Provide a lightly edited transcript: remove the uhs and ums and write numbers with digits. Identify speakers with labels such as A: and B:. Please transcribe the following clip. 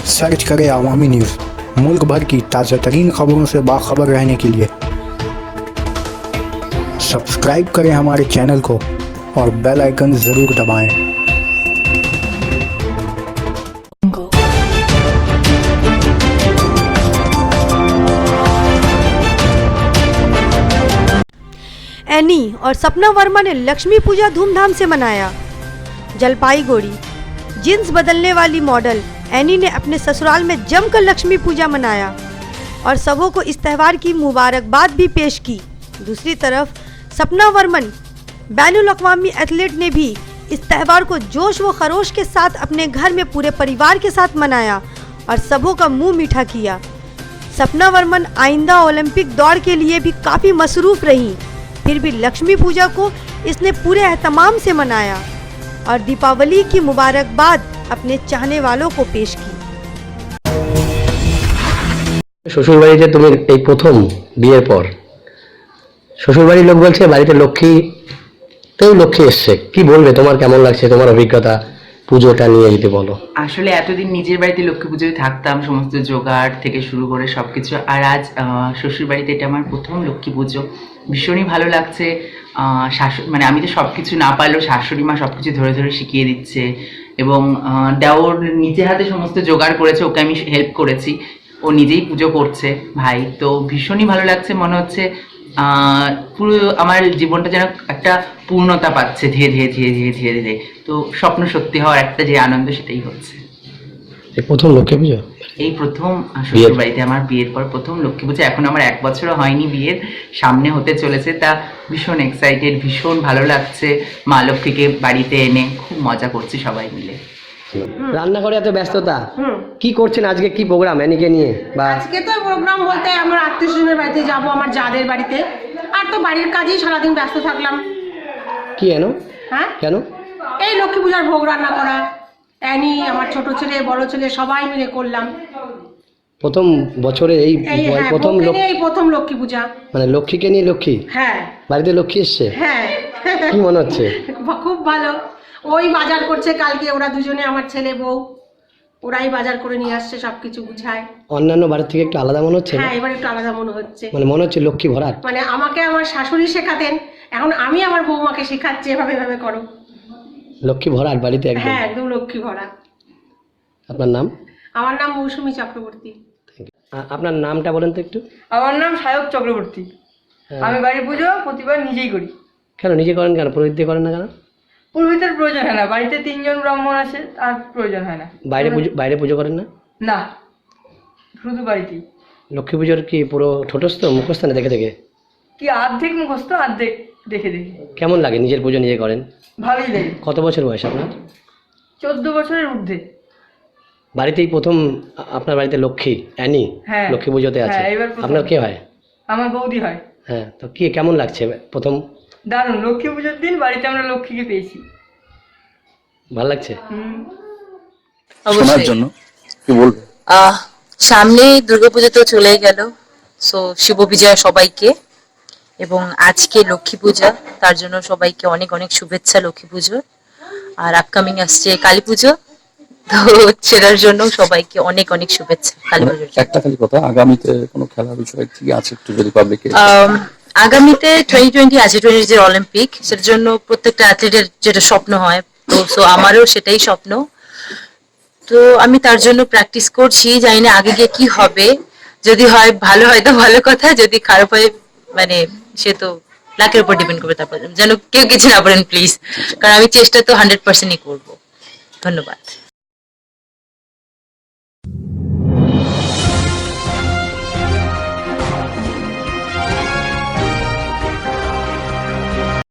A: Search करें अवामी news. मुल्क भर की ताज़ा तरीन खबरों से बाखबर रहने के लिए सब्सक्राइब करें हमारे चैनल को और बेल आइकन ज़रूर दबाएं।
B: एनी और सपना वर्मा ने लक्ष्मी पूजा धूमधाम से मनाया। जलपाईगुड़ी जींस बदलने वाली मॉडल एनी ने अपने ससुराल में जमकर लक्ष्मी पूजा मनाया और सबों को इस त्यौहार की मुबारकबाद भी पेश की। दूसरी तरफ सपना वर्मन बैनुल अक़वामी एथलीट ने भी इस त्यौहार को जोश व खरोश के साथ अपने घर में पूरे परिवार के साथ मनाया और सबों का मुंह मीठा किया। सपना वर्मन आइंदा ओलंपिक दौड़ के लिए भी काफ़ी मसरूफ़ रहीं, फिर भी लक्ष्मी पूजा को इसने पूरे एहतमाम से मनाया और दीपावली की मुबारकबाद अपने चाहने वालों को पेश की।
C: শ্বশুর বাড়িতে তুমি এই প্রথম বিয়ের পর শ্বশুর বাড়ির লোক বলছে বাড়িতে লক্ষ্মী এসছে, কি বলবে? তোমার কেমন লাগছে, তোমার অভিজ্ঞতা পুজোটা নিয়ে যদি বলো।
D: আসলে এতদিন নিজের বাড়িতে লক্ষ্মী পুজোয় থাকতাম, সমস্ত জোগাড় থেকে শুরু করে সবকিছু, আর আজ শ্বশুর বাড়িতে এটা আমার প্রথম লক্ষ্মী পুজো। ভীষণই ভালো লাগছে। মানে আমি তো সবকিছু না পারলেও শাশুড়ি মা সবকিছু ধরে ধরে শিখিয়ে দিচ্ছে এবং দেওর নিজে হাতে সমস্ত জোগাড় করেছে, ওকে আমি হেল্প করেছি, ও নিজেই পুজো করছে ভাই। তো ভীষণই ভালো লাগছে, মনে হচ্ছে পুরো আমার জীবনটা যেন একটা পূর্ণতা পাচ্ছে ধীরে ধীরে ধীরে ধীরে ধীরে ধীরে। তো স্বপ্ন সত্যি হওয়ার একটা যে আনন্দ, সেটাই হচ্ছে।
C: প্রথম লক্ষ্মী পুজো
D: এই প্রথম শ্বশুর বাড়িতে আমার বিয়ের পর প্রথম লক্ষ্মী পুজো। এখন আমার 1 বছরও হয়নি বিয়ের, সামনে হতে চলেছে। তা ভীষণ এক্সাইটেড, ভীষণ ভালো লাগছে। মা লক্ষ্মীকে বাড়িতে এনে খুব মজা করছি সবাই মিলে।
C: রান্নাঘরে এত ব্যস্ততা, কি করছেন আজকে? কি প্রোগ্রাম এনিকে নিয়ে? বা
E: আজকে তো প্রোগ্রাম বলতে আমার আত্মীয়স্বজনের বাড়িতে যাব, আমার যাদের বাড়িতে, আর তো বাড়ির কাজেই সারাদিন ব্যস্ত থাকলাম।
C: কি এনো?
E: হ্যাঁ,
C: কেন?
E: এই লক্ষ্মী পূজার ভোগ রান্না করা, অ্যানি, আমার ছোট ছেলে, বড় ছেলে সবাই মিলে করলাম।
C: প্রথম বছরে এই প্রথম
E: লক্ষ্মী পূজা,
C: মানে লক্ষ্মীকে নিয়ে লক্ষ্মী?
E: হ্যাঁ,
C: বাড়িতে লক্ষ্মী এসছে।
E: হ্যাঁ,
C: কি মনে হচ্ছে?
E: খুব ভালো। ওই বাজার করছে কালকে, ওরা দুজনে, আমার ছেলে বউ, ওরাই বাজার করে নিয়ে আসছে, সবকিছু গুছায়।
C: অন্যান্য বাড়ির থেকে একটু আলাদা মনে হচ্ছে?
E: হ্যাঁ, এবার একটু আলাদা মনে হচ্ছে।
C: মানে মনে হচ্ছে লক্ষ্মী ভরাট।
E: মানে আমাকে আমার শাশুড়ি শেখাতেন, এখন আমি আমার বৌমাকে শেখাচ্ছি, এভাবে এভাবে করো।
C: লক্ষ্মী ভরাট বাড়িতে একদম।
E: হ্যাঁ, একদম লক্ষ্মী ভরা।
C: আপনার নাম?
E: আমার নাম মৌসুমী চক্রবর্তী।
C: আপনার নামটা বলেন তো একটু।
F: আমার নাম সায়ক চক্রবর্তী। আমি বাড়ি পুজো প্রতিবার নিজেই করি।
C: কেন নিজে করেন? কেন পুরোহিত দিয়ে করেন না কেন?
F: পুরোহিতের প্রয়োজন হয় না, বাড়িতে 3 জন ব্রাহ্মণ আছে, আর প্রয়োজন হয় না।
C: বাইরে পুজো করেন না?
F: না, শুধু বাড়িতেই।
C: লক্ষ্মী পুজোর কি পুরো ঠোঁটস্থ মুখস্থ না দেখে দেখে?
F: কি অর্ধেক মুখস্থ, অর্ধেক দেখে দেখে।
C: কেমন লাগে নিজের পুজো নিজে করেন?
F: ভালোই লাগে।
C: কত বছর বয়স আপনার?
F: 14 বছরের ঊর্ধ্বে।
C: বাড়িতেই প্রথম আপনার বাড়িতে লক্ষ্মী অ্যানি লক্ষ্মী পুজোতে আছে। আপনার কে হয়?
F: আমার বৌদি হয়।
C: হ্যাঁ, তো কি কেমন লাগছে প্রথম?
F: দারুণ, লক্ষ্মী পুজোর দিন বাড়িতে আমরা লক্ষ্মীকে পেয়েছি,
C: ভালো লাগছে।
G: শোনার জন্য কি বলবো?
H: সামনে দুর্গাপুজো তো চলেই গেল, সো শিব বিজয়া সবাইকে, এবং আজকে লক্ষ্মী পূজা, তার জন্য সবাইকে অনেক অনেক শুভেচ্ছা লক্ষ্মী পুজো। আর আপকামিং আসছে কালী পুজো, তো সেটার জন্য সবাইকে অনেক অনেক শুভেচ্ছা কালী পুজোর।
G: একটা খালি কথা, আগামীতে কোনো খেলার বিষয় কি আছে একটু যদি পাবলিকে?
H: আগামীতে 2020 আছে, 2020 যে অলিম্পিক, সেটার জন্য প্রত্যেকটা অ্যাথলিটের যেটা স্বপ্ন হয়, তো সো আমারও সেটাই স্বপ্ন। তো আমি তার জন্য প্র্যাকটিস করছি, জানি না আগে গিয়ে কি হবে। যদি হয় ভালো হয় তো ভালো কথা, যদি খারাপ হয় মানে সে তো লাকের উপর ডিপেন্ড করবে। তারপর যেন কেউ কিছু না বলেন প্লিজ, কারণ আমি চেষ্টা তো 100%ই করবো। ধন্যবাদ।